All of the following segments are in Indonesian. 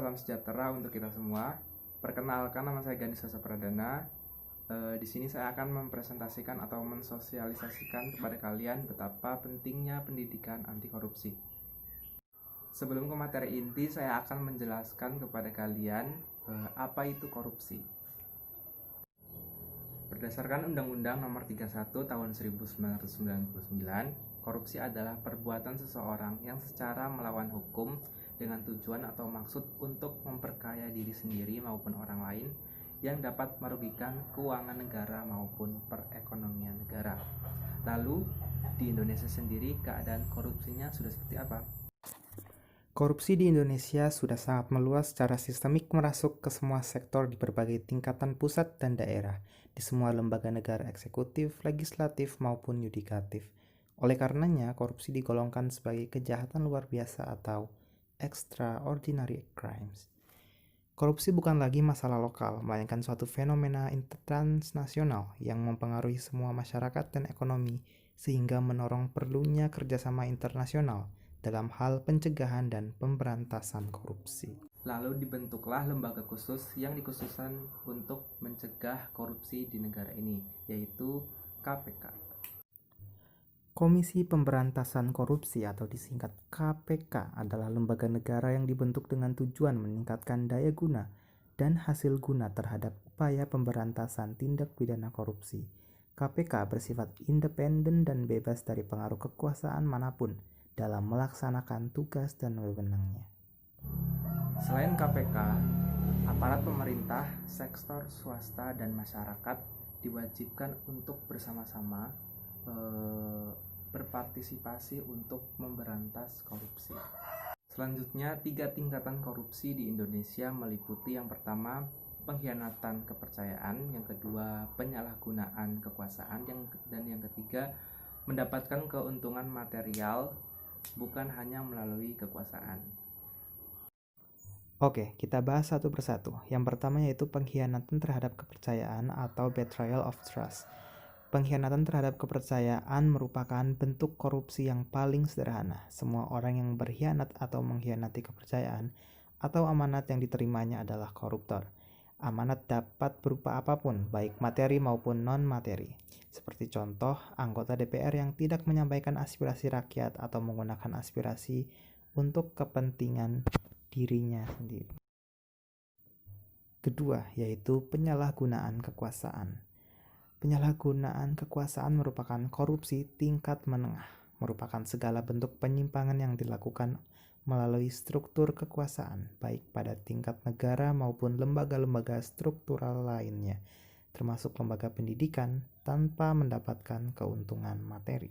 salam sejahtera untuk kita semua. Perkenalkan, nama saya Gani Sasa Pradana. Di sini saya akan mempresentasikan atau mensosialisasikan kepada kalian betapa pentingnya pendidikan anti korupsi. Sebelum ke materi inti, saya akan menjelaskan kepada kalian apa itu korupsi. Berdasarkan Undang-Undang Nomor 31 Tahun 1999, korupsi adalah perbuatan seseorang yang secara melawan hukum dengan tujuan atau maksud untuk memperkaya diri sendiri maupun orang lain yang dapat merugikan keuangan negara maupun perekonomian negara. Lalu, di Indonesia sendiri keadaan korupsinya sudah seperti apa? Korupsi di Indonesia sudah sangat meluas secara sistemik merasuk ke semua sektor di berbagai tingkatan pusat dan daerah, di semua lembaga negara eksekutif, legislatif, maupun yudikatif. Oleh karenanya, korupsi digolongkan sebagai kejahatan luar biasa atau extraordinary crimes. Korupsi bukan lagi masalah lokal, melainkan suatu fenomena transnasional yang mempengaruhi semua masyarakat dan ekonomi, sehingga mendorong perlunya kerjasama internasional dalam hal pencegahan dan pemberantasan korupsi. Lalu dibentuklah lembaga khusus yang dikhususkan untuk mencegah korupsi di negara ini, yaitu KPK. Komisi Pemberantasan Korupsi atau disingkat KPK adalah lembaga negara yang dibentuk dengan tujuan meningkatkan daya guna dan hasil guna terhadap upaya pemberantasan tindak pidana korupsi. KPK bersifat independen dan bebas dari pengaruh kekuasaan manapun dalam melaksanakan tugas dan wewenangnya. Selain KPK, aparat pemerintah, sektor swasta, dan masyarakat diwajibkan untuk bersama-sama berpartisipasi untuk memberantas korupsi. Selanjutnya, 3 tingkatan korupsi di Indonesia meliputi yang pertama, pengkhianatan kepercayaan, yang kedua, penyalahgunaan kekuasaan, dan yang ketiga, mendapatkan keuntungan material bukan hanya melalui kekuasaan. Oke, kita bahas satu persatu. Yang pertama yaitu pengkhianatan terhadap kepercayaan atau betrayal of trust. Pengkhianatan terhadap kepercayaan merupakan bentuk korupsi yang paling sederhana. Semua orang yang berkhianat atau mengkhianati kepercayaan atau amanat yang diterimanya adalah koruptor. Amanat dapat berupa apapun, baik materi maupun non-materi. Seperti contoh, anggota DPR yang tidak menyampaikan aspirasi rakyat atau menggunakan aspirasi untuk kepentingan dirinya sendiri. Kedua, yaitu penyalahgunaan kekuasaan. Penyalahgunaan kekuasaan merupakan korupsi tingkat menengah, merupakan segala bentuk penyimpangan yang dilakukan melalui struktur kekuasaan, baik pada tingkat negara maupun lembaga-lembaga struktural lainnya, termasuk lembaga pendidikan, tanpa mendapatkan keuntungan materi.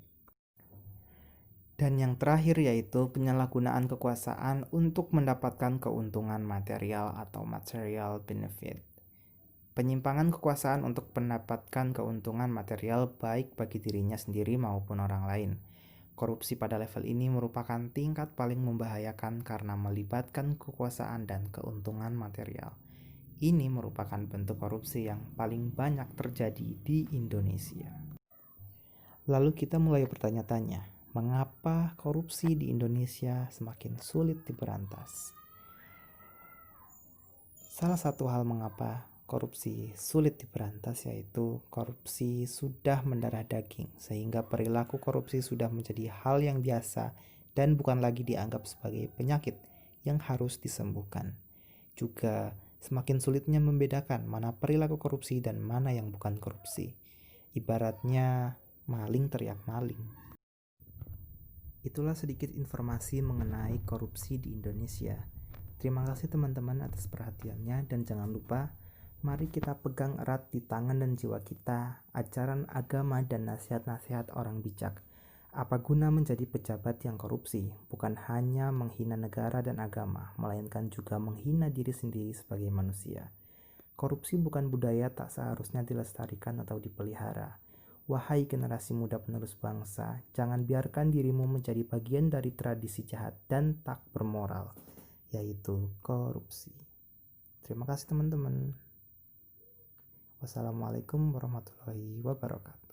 Dan yang terakhir yaitu penyalahgunaan kekuasaan untuk mendapatkan keuntungan material atau material benefit. Penyimpangan kekuasaan untuk mendapatkan keuntungan material baik bagi dirinya sendiri maupun orang lain. Korupsi pada level ini merupakan tingkat paling membahayakan karena melibatkan kekuasaan dan keuntungan material. Ini merupakan bentuk korupsi yang paling banyak terjadi di Indonesia. Lalu kita mulai bertanya-tanya, mengapa korupsi di Indonesia semakin sulit diberantas? Salah satu hal mengapa korupsi sulit diberantas yaitu korupsi sudah mendarah daging, sehingga perilaku korupsi sudah menjadi hal yang biasa dan bukan lagi dianggap sebagai penyakit yang harus disembuhkan. Juga semakin sulitnya membedakan mana perilaku korupsi dan mana yang bukan korupsi. Ibaratnya maling teriak maling. Itulah sedikit informasi mengenai korupsi di Indonesia. Terima kasih teman-teman atas perhatiannya, dan jangan lupa mari kita pegang erat di tangan dan jiwa kita ajaran agama dan nasihat-nasihat orang bijak. Apa guna menjadi pejabat yang korupsi? Bukan hanya menghina negara dan agama, melainkan juga menghina diri sendiri sebagai manusia. Korupsi bukan budaya tak seharusnya dilestarikan atau dipelihara. Wahai generasi muda penerus bangsa, jangan biarkan dirimu menjadi bagian dari tradisi jahat dan tak bermoral, yaitu korupsi. Terima kasih teman-teman. Wassalamualaikum warahmatullahi wabarakatuh.